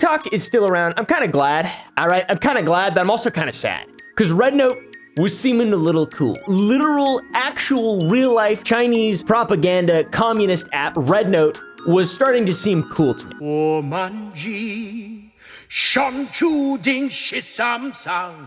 TikTok is still around. I'm kind of glad, all right? I'm kind of glad, but I'm also kind of sad. Because RedNote was seeming a little cool. Literal, actual, real-life Chinese propaganda communist app, RedNote, was starting to seem cool to me.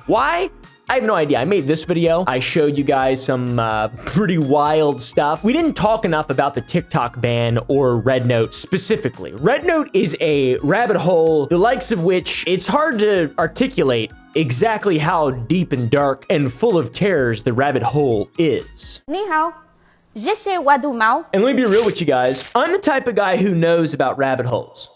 Why? I have no idea. I made this video. I showed you guys some pretty wild stuff. We didn't talk enough about the TikTok ban or RedNote specifically. RedNote is a rabbit hole, the likes of which it's hard to articulate exactly how deep and dark and full of terrors the rabbit hole is. 你好，谢谢我的猫。 And let me be real with you guys. I'm the type of guy who knows about rabbit holes.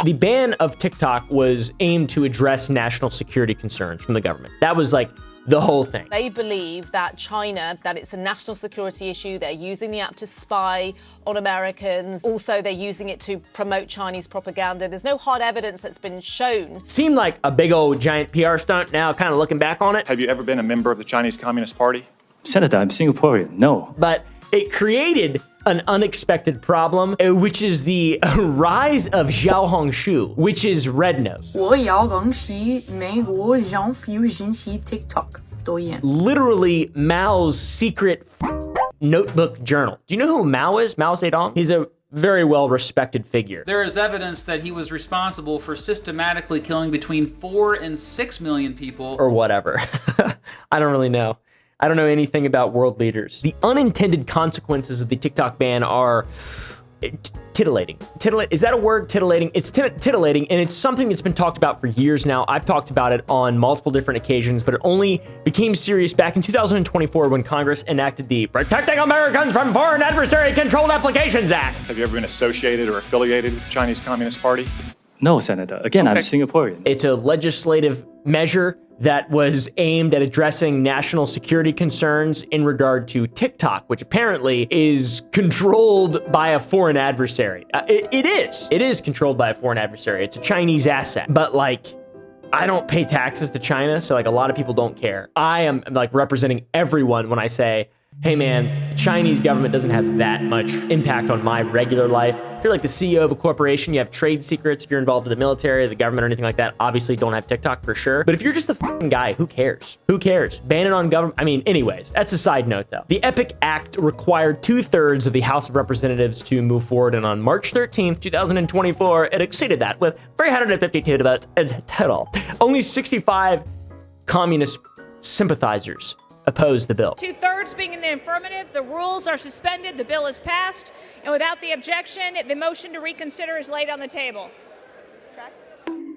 The ban of TikTok was aimed to address national security concerns from the government. That was like the whole thing. They believe that China, that it's a national security issue. They're using the app to spy on Americans. Also, they're using it to promote Chinese propaganda. There's no hard evidence that's been shown. It seemed like a big old giant PR stunt now, kind of looking back on it. Have you ever been a member of the Chinese Communist Party? Senator, I'm Singaporean. No. But it created an unexpected problem, which is the rise of Xiaohongshu, which is RedNote. 我要恭喜美国政府引起 TikTok 导演。 Literally Mao's secret notebook journal. Do you know who Mao is? Mao Zedong? He's a very well-respected figure. There is evidence that he was responsible for systematically killing between 4 and 6 million people. Or whatever. I don't really know. I don't know anything about world leaders. The unintended consequences of the TikTok ban are titillating. Is that a word, titillating? It's titillating, and it's something that's been talked about for years now. I've talked about it on multiple different occasions, but it only became serious back in 2024 when Congress enacted the Protecting Americans from Foreign Adversary Controlled Applications Act. Have you ever been associated or affiliated with the Chinese Communist Party? No, Senator. Again, I'm Singaporean. It's a legislative measure that was aimed at addressing national security concerns in regard to TikTok, which apparently is controlled by a foreign adversary. It is controlled by a foreign adversary. It's a Chinese asset. But like, I don't pay taxes to China, so like a lot of people don't care. I am like representing everyone when I say, hey man, the Chinese government doesn't have that much impact on my regular life. If you're like the CEO of a corporation, you have trade secrets. If you're involved in the military, the government, or anything like that, obviously don't have TikTok for sure. But if you're just the fucking guy, who cares? Who cares? Ban it on government. I mean, anyways, that's a side note though. The Epic Act required 2/3 of the House of Representatives to move forward, and on March 13th, 2024, it exceeded that with 352 votes in total. Only 65 communist sympathizers oppose the bill. 2/3 being in the affirmative, the rules are suspended, the bill is passed, and without the objection, the motion to reconsider is laid on the table.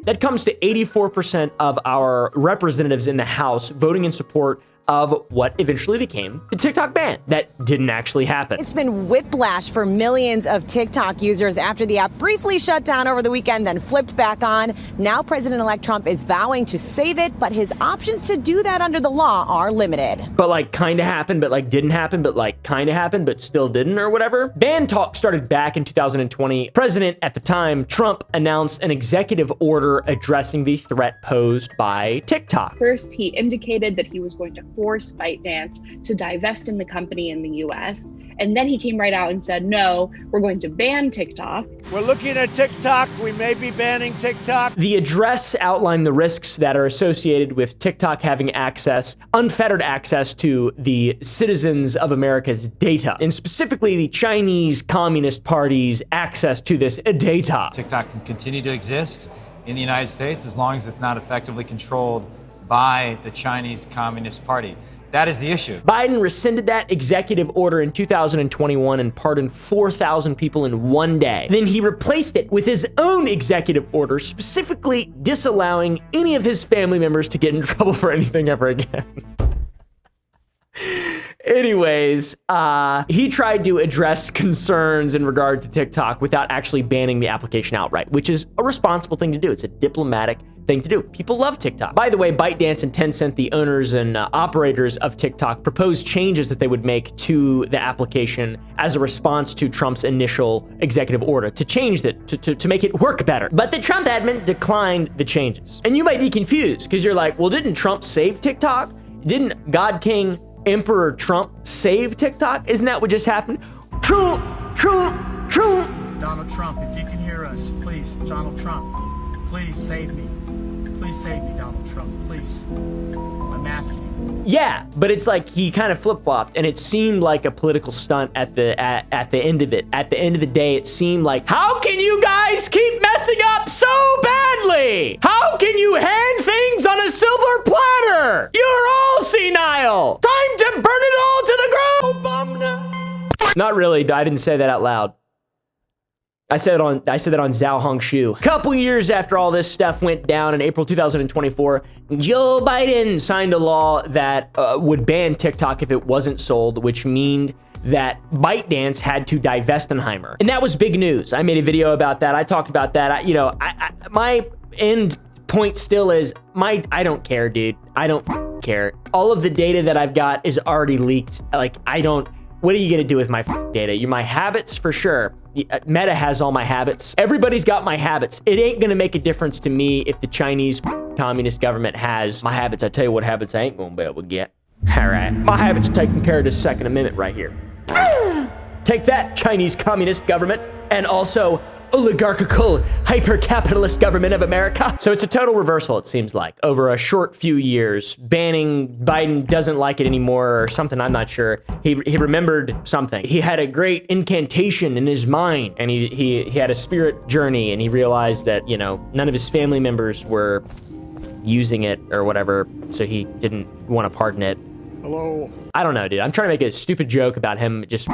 That comes to 84% of our representatives in the House voting in support of what eventually became the TikTok ban. That didn't actually happen. It's been whiplash for millions of TikTok users after the app briefly shut down over the weekend, then flipped back on. Now President-elect Trump is vowing to save it, but his options to do that under the law are limited. But like kind of happened, but like didn't happen, but like kind of happened, but still didn't, or whatever. Ban talk started back in 2020. President at the time, Trump, announced an executive order addressing the threat posed by TikTok. First, he indicated that he was going to force ByteDance to divest in the company in the US. And then he came right out and said, no, we're going to ban TikTok. We're looking at TikTok. We may be banning TikTok. The address outlined the risks that are associated with TikTok having access, unfettered access to the citizens of America's data, and specifically the Chinese Communist Party's access to this data. TikTok can continue to exist in the United States as long as it's not effectively controlled by the Chinese Communist Party. That is the issue. Biden rescinded that executive order in 2021 and pardoned 4,000 people in one day. Then he replaced it with his own executive order, specifically disallowing any of his family members to get in trouble for anything ever again. Anyways, he tried to address concerns in regard to TikTok without actually banning the application outright, which is a responsible thing to do. It's a diplomatic thing to do. People love TikTok. By the way, ByteDance and Tencent, the owners and operators of TikTok, proposed changes that they would make to the application as a response to Trump's initial executive order to change it, to make it work better. But the Trump admin declined the changes. And you might be confused because you're like, well, didn't Trump save TikTok? Didn't God King Emperor Trump save TikTok? Isn't that what just happened? True. Donald Trump, if you can hear us, please, Donald Trump, please save me. Please save me, Donald Trump, please. I'm asking you. Yeah, but it's like he kind of flip-flopped, and it seemed like a political stunt at the end of it. At the end of the day, it seemed like, how can you guys keep messing up so badly? How can you hand things on a silver platter? You're all senile. Time to burn it all to the ground. Obama. Not really. I didn't say that out loud. I said that on Zhao Hongshu. A couple years after all this stuff went down in April 2024, Joe Biden signed a law that would ban TikTok if it wasn't sold, which meant that ByteDance had to divest Oppenheimer. And that was big news. I made a video about that. I talked about that. My end point still is, I don't care, dude. I don't care. All of the data that I've got is already leaked. Like, what are you gonna do with my data? My habits, for sure. Meta has all my habits. Everybody's got my habits. It ain't gonna make a difference to me if the Chinese communist government has my habits. I tell you what habits I ain't gonna be able to get. All right, my habits taking care of the Second Amendment right here. Take that, Chinese communist government, and also oligarchical, hyper-capitalist government of America. So it's a total reversal, it seems like, over a short few years. Banning Biden doesn't like it anymore or something, I'm not sure. He remembered something. He had a great incantation in his mind, and he had a spirit journey, and he realized that, none of his family members were using it or whatever, so he didn't want to pardon it. Hello. I don't know, dude. I'm trying to make a stupid joke about him just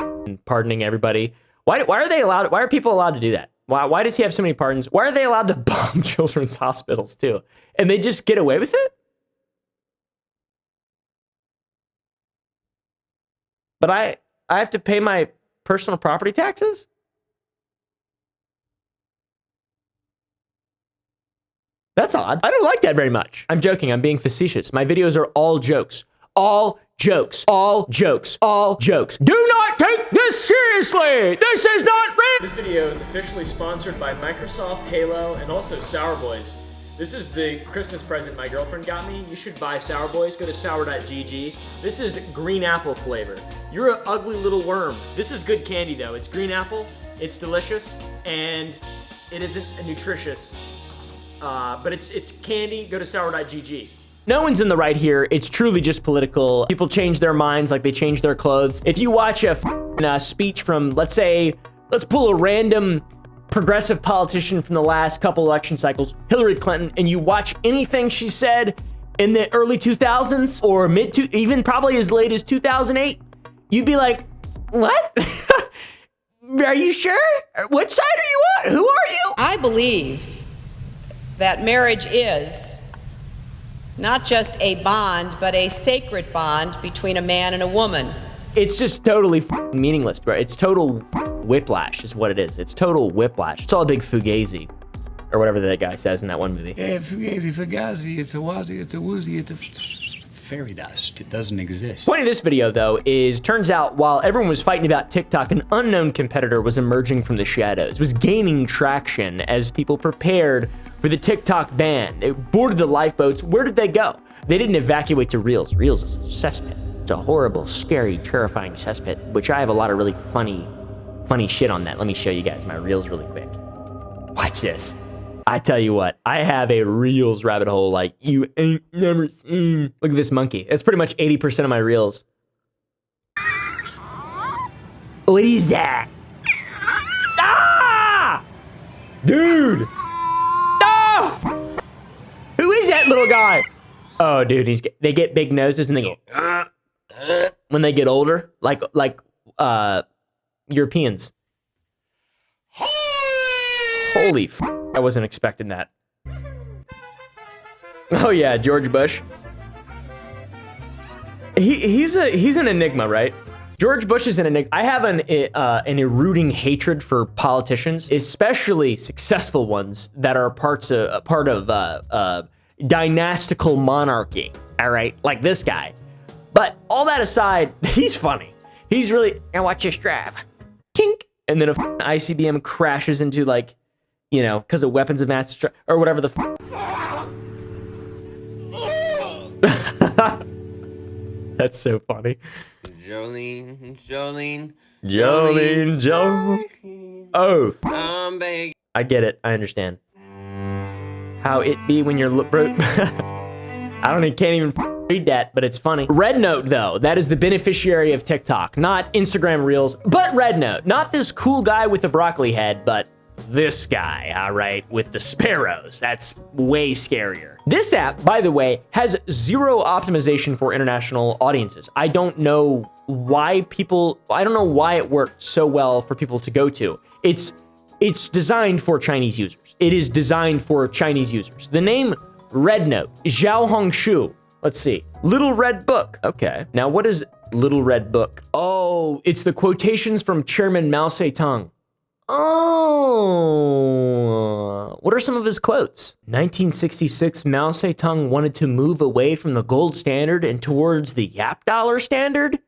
pardoning everybody. Why are people allowed to do that? Why does he have so many pardons? Why are they allowed to bomb children's hospitals too? And they just get away with it? But I have to pay my personal property taxes? That's odd. I don't like that very much. I'm joking. I'm being facetious. My videos are all jokes. All jokes. All jokes. All jokes. Do not take this seriously. This is not real. This video is officially sponsored by Microsoft, Halo, and also Sour Boys. This is the Christmas present my girlfriend got me. You should buy Sour Boys. Go to sour.gg. This is green apple flavor. You're an ugly little worm. This is good candy though. It's green apple. It's delicious, and it isn't nutritious. But it's candy. Go to sour.gg. No one's in the right here. It's truly just political. People change their minds like they change their clothes. If you watch a speech from, let's pull a random progressive politician from the last couple election cycles, Hillary Clinton, and you watch anything she said in the early 2000s or even probably as late as 2008, you'd be like, what? Are you sure? Which side are you on? Who are you? I believe that marriage is not just a bond, but a sacred bond between a man and a woman. It's just totally meaningless, bro. It's total whiplash is what it is. It's total whiplash. It's all a big fugazi, or whatever that guy says in that one movie. Yeah, fugazi, it's a wazi, it's a woozy, it's a fairy dust. It doesn't exist. Point of this video, though, is turns out while everyone was fighting about TikTok, an unknown competitor was emerging from the shadows, was gaining traction as people prepared for the TikTok ban. It boarded the lifeboats. Where did they go? They didn't evacuate to Reels. Reels is a cesspit. It's a horrible, scary, terrifying cesspit, which I have a lot of really funny shit on that. Let me show you guys my Reels really quick. Watch this. I tell you what, I have a Reels rabbit hole like you ain't never seen. Look at this monkey. It's pretty much 80% of my Reels. What is that? Ah! Dude! Ah! Who is that little guy? Oh, dude, they get big noses and they go when they get older, like Europeans. Holy f***, I wasn't expecting that. Oh yeah, George Bush. He's an enigma, right? George Bush is an enigma. I have an eroding hatred for politicians, especially successful ones that are part of dynastical monarchy. All right, like this guy. But all that aside, he's funny. He's really. Now watch this drive. Kink, and then a ICBM crashes into because of weapons of mass destruction or whatever the. That's so funny. Jolene. Oh. I get it. I understand. How it be when you're bro. Can't even read that, but it's funny. RedNote, though, that is the beneficiary of TikTok, not Instagram Reels, but RedNote. Not this cool guy with the broccoli head, but this guy, all right, with the sparrows. That's way scarier. This app, by the way, has zero optimization for international audiences. I don't know why it worked so well for people to go to. It's designed for Chinese users. It is designed for Chinese users. The name RedNote, Zhao Hongshu. Let's see. Little Red Book. Okay. Now, what is Little Red Book? Oh, it's the quotations from Chairman Mao Zedong. Oh, what are some of his quotes? 1966, Mao Zedong wanted to move away from the gold standard and towards the Yap dollar standard?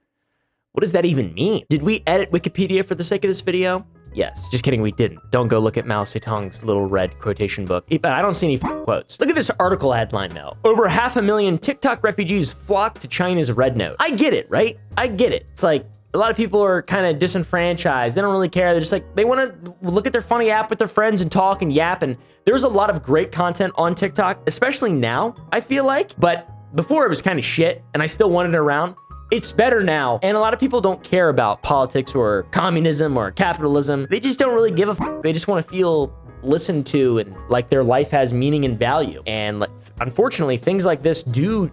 What does that even mean? Did we edit Wikipedia for the sake of this video? Yes, just kidding, we didn't. Don't go look at Mao Zedong's Little Red quotation book. But I don't see any quotes. Look at this article headline though. Over 500,000 TikTok refugees flock to China's RedNote. I get it, right? I get it. It's like, a lot of people are kind of disenfranchised. They don't really care. They're just like, they want to look at their funny app with their friends and talk and yap. And there's a lot of great content on TikTok, especially now, I feel like. But before it was kind of shit and I still wanted it around. It's better now. And a lot of people don't care about politics or communism or capitalism. They just don't really give a f. They just want to feel listened to and like their life has meaning and value. And unfortunately, things like this do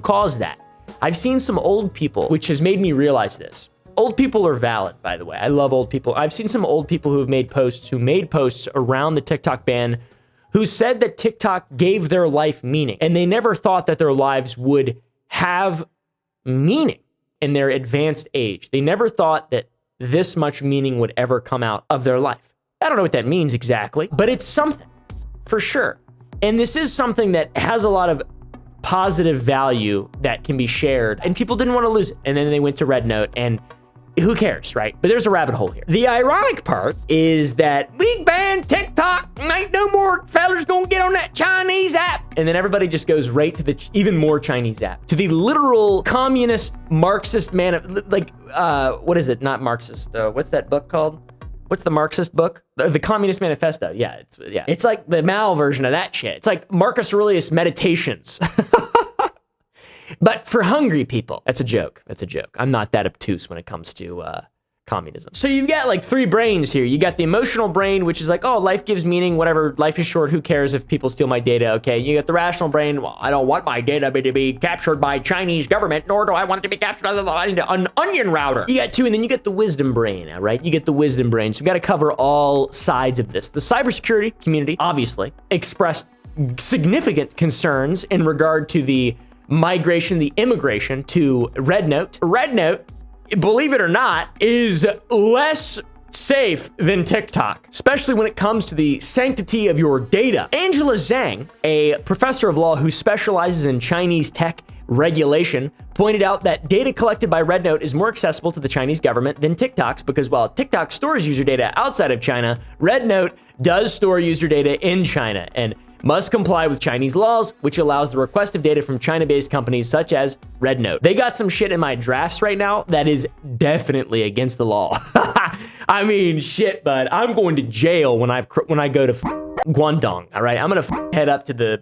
cause that. I've seen some old people, which has made me realize this. Old people are valid, by the way. I love old people. I've seen some old people who made posts around the TikTok ban who said that TikTok gave their life meaning. And they never thought that their lives would have meaning in their advanced age. They never thought that this much meaning would ever come out of their life. I don't know what that means exactly, but it's something for sure. And this is something that has a lot of positive value that can be shared, and people didn't want to lose it. And then they went to RedNote, and who cares, right? But there's a rabbit hole here. The ironic part is that we banned TikTok, ain't no more fellas gonna get on that Chinese app. And then everybody just goes right to the even more Chinese app, to the literal communist Marxist what is it? Not Marxist. What's that book called? What's the Marxist book? The Communist Manifesto. Yeah, it's like the Mao version of that shit. It's like Marcus Aurelius Meditations. But for hungry people. That's a joke. That's a joke. I'm not that obtuse when it comes to communism. So you've got like three brains here. You got the emotional brain, which is like, oh, life gives meaning, whatever. Life is short. Who cares if people steal my data? Okay. You got the rational brain. Well, I don't want my data to be captured by Chinese government, nor do I want it to be captured into an onion router. You got two, and then you get the wisdom brain, all right? You get the wisdom brain. So we've got to cover all sides of this. The cybersecurity community, obviously, expressed significant concerns in regard to the migration, the immigration to RedNote. RedNote, believe it or not, is less safe than TikTok, especially when it comes to the sanctity of your data. Angela Zhang, a professor of law who specializes in Chinese tech regulation, pointed out that data collected by RedNote is more accessible to the Chinese government than TikTok's, because while TikTok stores user data outside of China, RedNote does store user data in China and must comply with Chinese laws, which allows the request of data from China-based companies such as RedNote. They got some shit in my drafts right now that is definitely against the law. I mean, shit, bud. I'm going to jail when I go to Guangdong, all right? I'm going to head up to the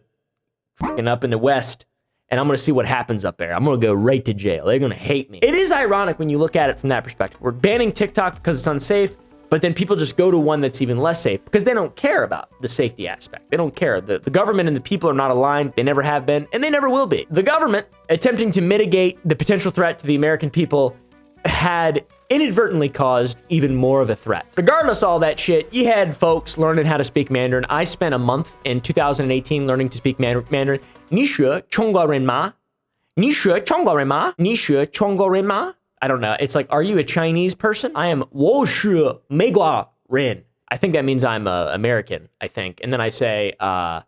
up in the west, and I'm going to see what happens up there. I'm going to go right to jail. They're going to hate me. It is ironic when you look at it from that perspective. We're banning TikTok because it's unsafe, but then people just go to one that's even less safe because they don't care about the safety aspect. They don't care. The government and the people are not aligned. They never have been, and they never will be. The government, attempting to mitigate the potential threat to the American people, had inadvertently caused even more of a threat. Regardless of all that shit, you had folks learning how to speak Mandarin. I spent a month in 2018 learning to speak Mandarin. Ni shi chongguo ren ma? Ni shi chongguo ren ma? Ni shi chongguo ren ma? I don't know. It's like, are you a Chinese person? I am wo shi meiguo ren. I think that means I'm American, I think. And then I say,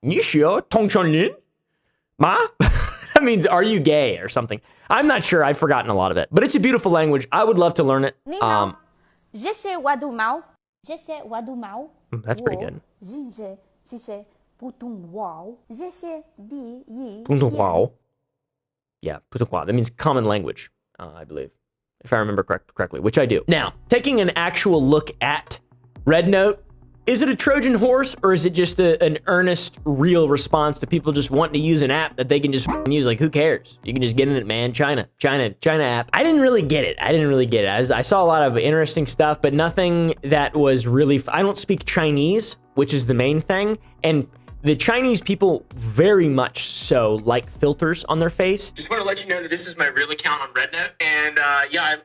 ni shi tongchong lin? Ma? That means, are you gay or something? I'm not sure. I've forgotten a lot of it. But it's a beautiful language. I would love to learn it. Je sais wadu mao. Je sais wadu mao. That's pretty good. Yeah, putung wow. That means common language, I believe. if I remember correctly, which I do. Now, taking an actual look at RedNote, is it a Trojan horse, or is it just an earnest, real response to people just wanting to use an app that they can just use? Like, who cares? You can just get in it, man. China app. I didn't really get it. I saw a lot of interesting stuff, but nothing that was really, I don't speak Chinese, which is the main thing. And the Chinese people very much so like filters on their face. Just want to let you know that this is my real account on RedNote, and yeah,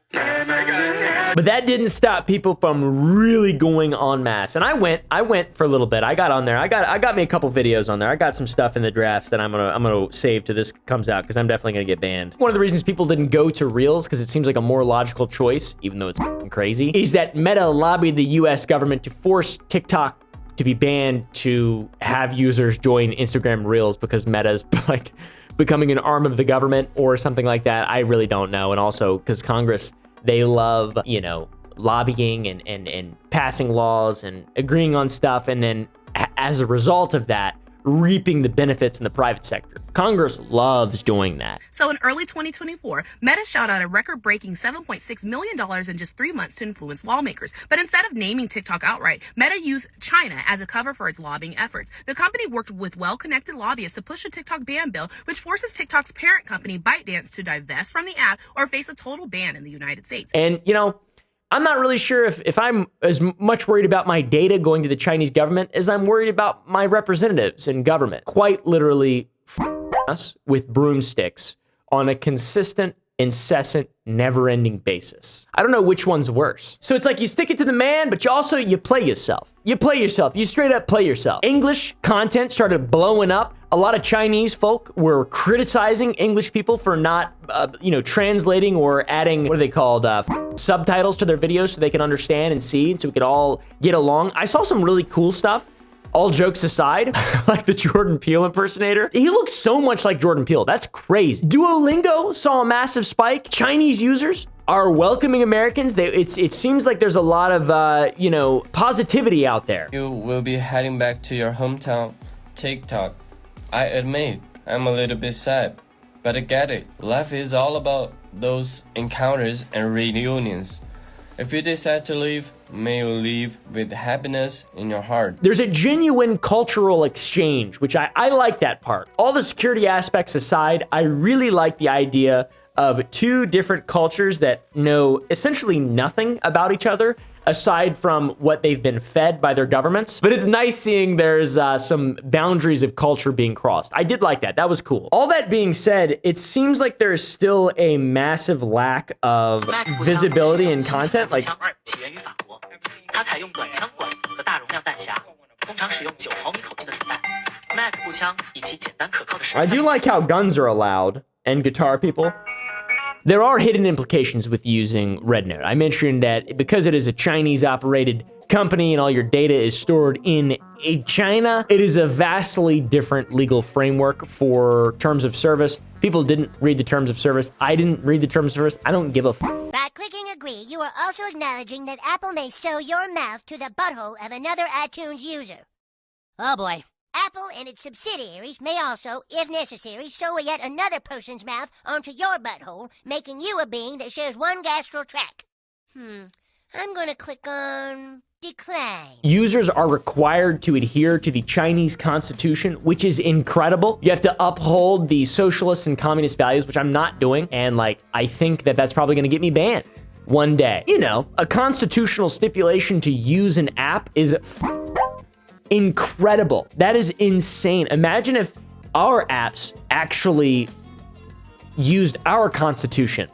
but that didn't stop people from really going en masse. And I went for a little bit. I got on there. I got me a couple videos on there. I got some stuff in the drafts that I'm gonna save till this comes out, because I'm definitely gonna get banned. One of the reasons people didn't go to Reels, because it seems like a more logical choice, even though it's crazy, is that Meta lobbied the US government to force TikTok to be banned to have users join Instagram Reels, because Meta's like becoming an arm of the government or something like that. I really don't know. And also because Congress, they love, you know, lobbying and passing laws and agreeing on stuff, and then as a result of that, reaping the benefits in the private sector. Congress loves doing that. So in early 2024, Meta shot out a record-breaking $7.6 million in just 3 months to influence lawmakers. But instead of naming TikTok outright, Meta used China as a cover for its lobbying efforts. The company worked with well-connected lobbyists to push a TikTok ban bill, which forces TikTok's parent company, ByteDance, to divest from the app or face a total ban in the United States. And, you know, I'm not really sure if I'm as much worried about my data going to the Chinese government as I'm worried about my representatives in government. Quite literally us with broomsticks on a consistent, incessant, never-ending basis. I don't know which one's worse. So it's like you stick it to the man, but you play yourself. You straight up play yourself. English content started blowing up. A lot of Chinese folk were criticizing English people for not, translating or adding, what are they called, subtitles to their videos so they can understand and see, and so we could all get along. I saw some really cool stuff. All jokes aside, like the Jordan Peele impersonator. He looks so much like Jordan Peele. That's crazy. Duolingo saw a massive spike. Chinese users are welcoming Americans. It seems like there's a lot of, positivity out there. You will be heading back to your hometown, TikTok. I admit, I'm a little bit sad, but I get it. Life is all about those encounters and reunions. If you decide to leave, may you leave with happiness in your heart. There's a genuine cultural exchange, which I like that part. All the security aspects aside, I really like the idea of two different cultures that know essentially nothing about each other aside from what they've been fed by their governments. But it's nice seeing there's some boundaries of culture being crossed. I did like that. That was cool. All that being said, it seems like there's still a massive lack of visibility in content. Like, I do like how guns are allowed and guitar people. There are hidden implications with using RedNote. I mentioned that because it is a Chinese-operated company and all your data is stored in China, it is a vastly different legal framework for terms of service. People didn't read the terms of service. I didn't read the terms of service. I don't give a f. By clicking agree, you are also acknowledging that Apple may sew your mouth to the butthole of another iTunes user. Oh boy. Apple and its subsidiaries may also, if necessary, sew yet another person's mouth onto your butthole, making you a being that shares one gastral tract. I'm gonna click on decline. Users are required to adhere to the Chinese constitution, which is incredible. You have to uphold the socialist and communist values, which I'm not doing. And I think that that's probably gonna get me banned one day. You know, a constitutional stipulation to use an app is incredible. That is insane. Imagine if our apps actually used our constitution.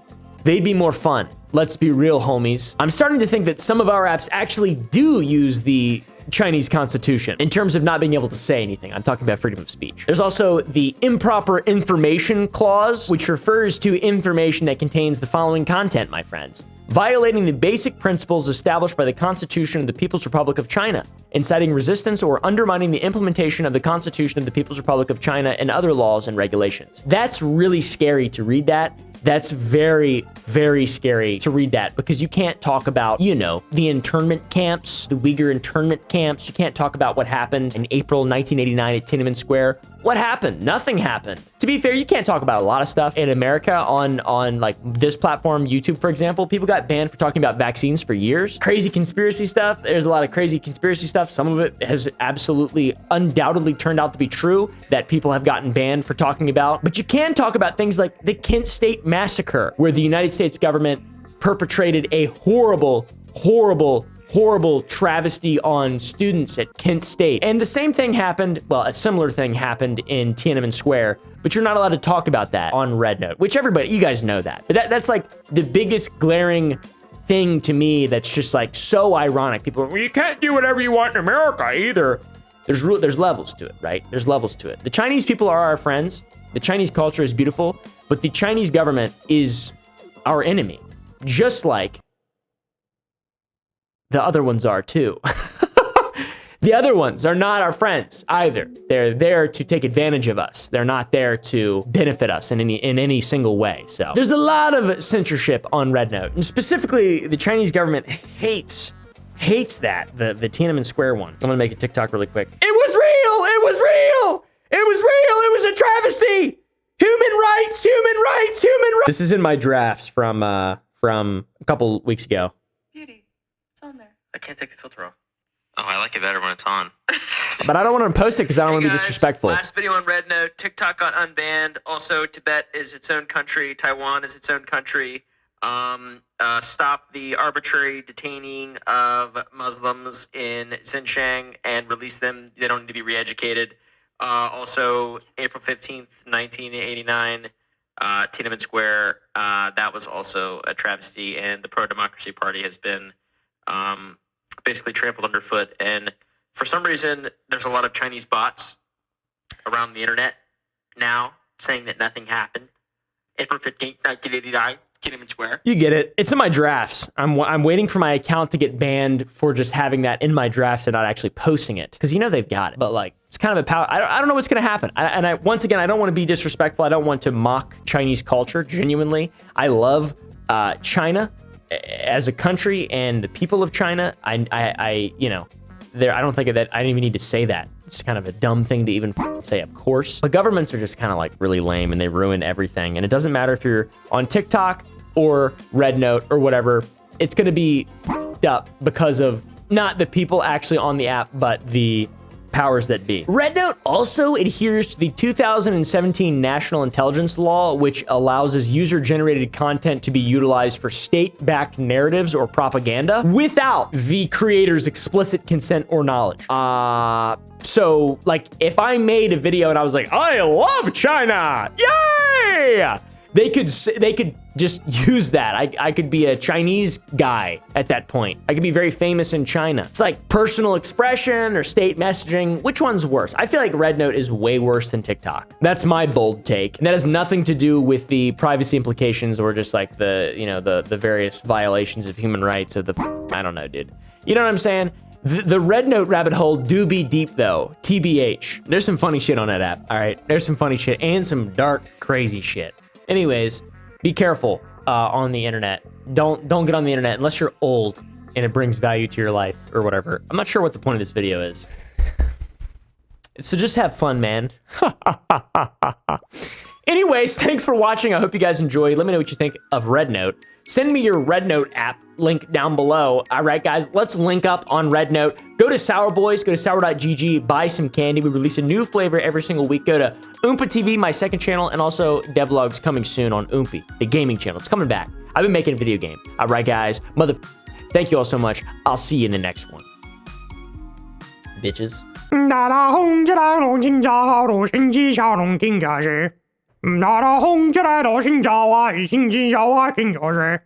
They'd be more fun. Let's be real, homies. I'm starting to think that some of our apps actually do use the Chinese constitution in terms of not being able to say anything. I'm talking about freedom of speech. There's also the improper information clause, which refers to information that contains the following content, my friends. Violating the basic principles established by the Constitution of the People's Republic of China, inciting resistance or undermining the implementation of the Constitution of the People's Republic of China and other laws and regulations. That's really scary to read that. That's very, very scary to read that, because you can't talk about, the internment camps, the Uyghur internment camps. You can't talk about what happened in April 1989 at Tiananmen Square, What happened? Nothing happened. To be fair, you can't talk about a lot of stuff in America on like this platform, YouTube, for example. People got banned for talking about vaccines for years. Crazy conspiracy stuff. There's a lot of crazy conspiracy stuff. Some of it has absolutely undoubtedly turned out to be true that people have gotten banned for talking about. But you can talk about things like the Kent State Massacre, where the United States government perpetrated a horrible travesty on students at Kent State. And the same thing happened, well, a similar thing happened in Tiananmen Square, but you're not allowed to talk about that on RedNote, which everybody, you guys know that. But that's like the biggest glaring thing to me that's just like so ironic. People are, well, you can't do whatever you want in America either. There's levels to it, right? There's levels to it. The Chinese people are our friends. The Chinese culture is beautiful, but the Chinese government is our enemy, just like the other ones are too. The other ones are not our friends either. They're there to take advantage of us. They're not there to benefit us in any single way. So there's a lot of censorship on RedNote, and specifically the Chinese government hates that, the Tiananmen Square one. I'm gonna make a TikTok really quick. It was real! It was real! It was real! It was a travesty! Human rights! Human rights! Human rights! This is in my drafts from a couple weeks ago. I can't take the filter off. Oh, I like it better when it's on. But I don't want to post it because I don't want to be disrespectful. Last video on RedNote, TikTok got unbanned. Also, Tibet is its own country. Taiwan is its own country. Stop the arbitrary detaining of Muslims in Xinjiang and release them. They don't need to be re-educated. Also, April 15th, 1989, Tiananmen Square. That was also a travesty, and the pro-democracy party has been basically trampled underfoot. And for some reason, there's a lot of Chinese bots around the internet now saying that nothing happened. April 15th, 1989, Tiananmen Square. You get it. It's in my drafts. I'm waiting for my account to get banned for just having that in my drafts and not actually posting it, because you know they've got it. But like, it's kind of a power. I don't know what's going to happen. Once again, I don't want to be disrespectful. I don't want to mock Chinese culture. Genuinely, I love China as a country and the people of China. I don't think that I didn't even need to say that. It's kind of a dumb thing to even say, of course. But governments are just kind of like really lame, and they ruin everything. And it doesn't matter if you're on TikTok or RedNote or whatever. It's going to be up because of not the people actually on the app, but the powers that be. RedNote also adheres to the 2017 National Intelligence Law, which allows user-generated content to be utilized for state-backed narratives or propaganda without the creator's explicit consent or knowledge. So, like, if I made a video and I was like, I love China! Yay! They could just use that. I could be a Chinese guy at that point. I could be very famous in China. It's like personal expression or state messaging. Which one's worse? I feel like RedNote is way worse than TikTok. That's my bold take. And that has nothing to do with the privacy implications or just like the various violations of human rights of the, I don't know, dude. You know what I'm saying? The RedNote rabbit hole do be deep though, TBH. There's some funny shit on that app, all right? There's some funny shit and some dark, crazy shit. Anyways, be careful on the internet. Don't get on the internet unless you're old and it brings value to your life or whatever. I'm not sure what the point of this video is. So just have fun, man. Anyways, thanks for watching. I hope you guys enjoyed. Let me know what you think of RedNote. Send me your RedNote app link down below. All right, guys, let's link up on RedNote. Go to Sour Boys, go to sour.gg, buy some candy. We release a new flavor every single week. Go to Oompaville, my second channel, and also devlogs coming soon on Oompy, the gaming channel. It's coming back. I've been making a video game. All right, guys, thank you all so much. I'll see you in the next one. Bitches.